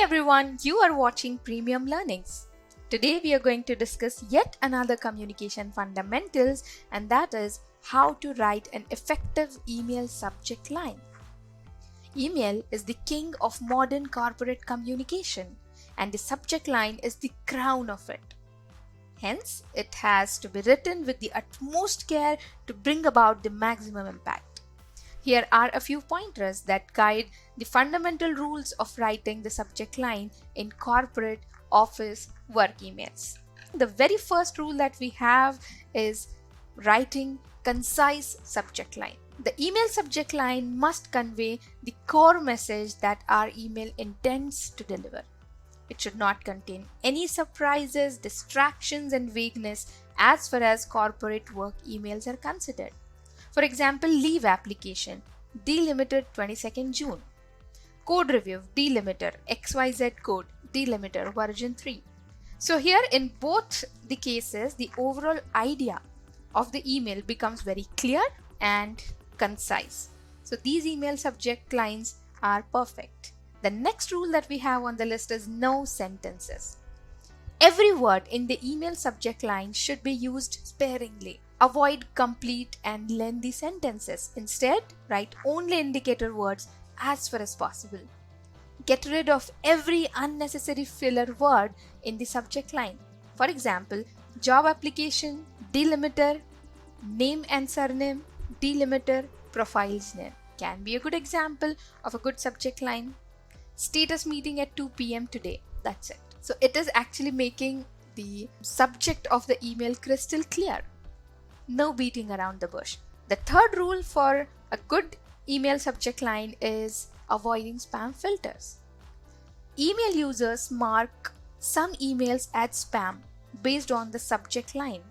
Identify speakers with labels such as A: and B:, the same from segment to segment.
A: everyone, you are watching Premium Learnings. Today we are going to discuss yet another communication fundamentals, and that is how to write an effective email subject line. Email is the king of modern corporate communication, and the subject line is the crown of it. Hence, it has to be written with the utmost care to bring about the maximum impact. Here are a few pointers that guide the fundamental rules of writing the subject line in corporate office work emails. The very first rule that we have is writing concise subject line. The email subject line must convey the core message that our email intends to deliver. It should not contain any surprises, distractions, and vagueness as far as corporate work emails are considered. For example, leave application, delimiter 22nd June. Code review, delimiter, XYZ code, delimiter version 3. So here in both the cases, the overall idea of the email becomes very clear and concise. So these email subject lines are perfect. The next rule that we have on the list is no sentences. Every word in the email subject line should be used sparingly. Avoid complete and lengthy sentences. Instead, write only indicator words as far as possible. Get rid of every unnecessary filler word in the subject line. For example, job application, delimiter, name and surname, delimiter, profile's name can be a good example of a good subject line. Status meeting at 2 p.m. today. That's it. So it is actually making the subject of the email crystal clear. No beating around the bush. The third rule for a good email subject line is avoiding spam filters. Email users mark some emails as spam based on the subject line.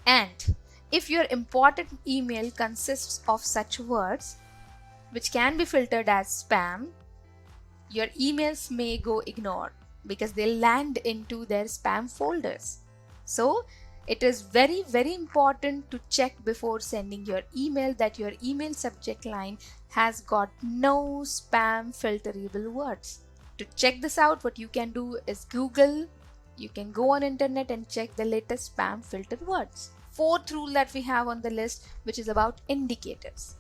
A: And if your important email consists of such words, which can be filtered as spam, your emails may go ignored because they'll land into their spam folders. So it is very, very important to check before sending your email that your email subject line has got no spam filterable words. To check this out, what you can do is Google. You can go on internet and check the latest spam filtered words. Fourth rule that we have on the list, which is about indicators.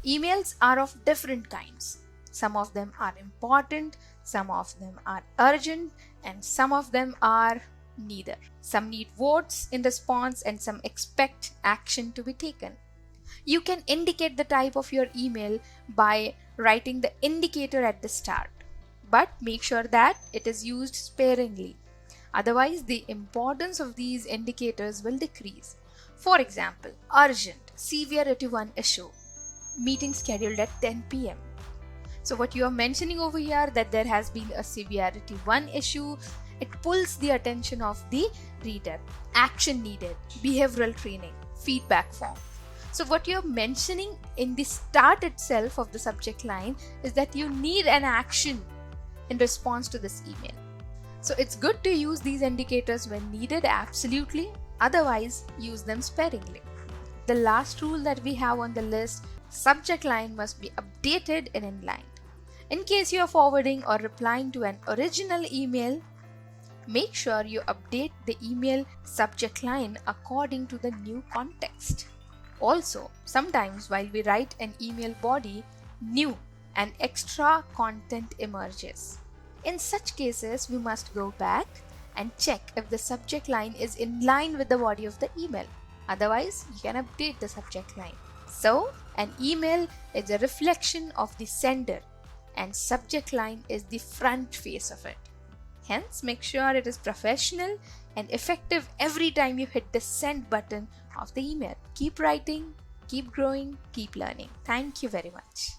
A: Emails are of different kinds. Some of them are important, some of them are urgent, and some of them are neither. Some need votes in response and some expect action to be taken. You can indicate the type of your email by writing the indicator at the start, but make sure that it is used sparingly. Otherwise, the importance of these indicators will decrease. For example, urgent, severity 1 issue, meeting scheduled at 10 p.m. So what you are mentioning over here that there has been a severity 1 issue, it pulls the attention of the reader. Action needed, behavioral training, feedback form. So what you're mentioning in the start itself of the subject line is that you need an action in response to this email. So it's good to use these indicators when needed, absolutely. Otherwise, use them sparingly. The last rule that we have on the list, subject line must be updated and inlined. In case you are forwarding or replying to an original email, make sure you update the email subject line according to the new context. Also, sometimes while we write an email body, new and extra content emerges. In such cases, we must go back and check if the subject line is in line with the body of the email. Otherwise, you can update the subject line. So, an email is a reflection of the sender, and subject line is the front face of it. Hence, make sure it is professional and effective every time you hit the send button of the email. Keep writing, keep growing, keep learning. Thank you very much.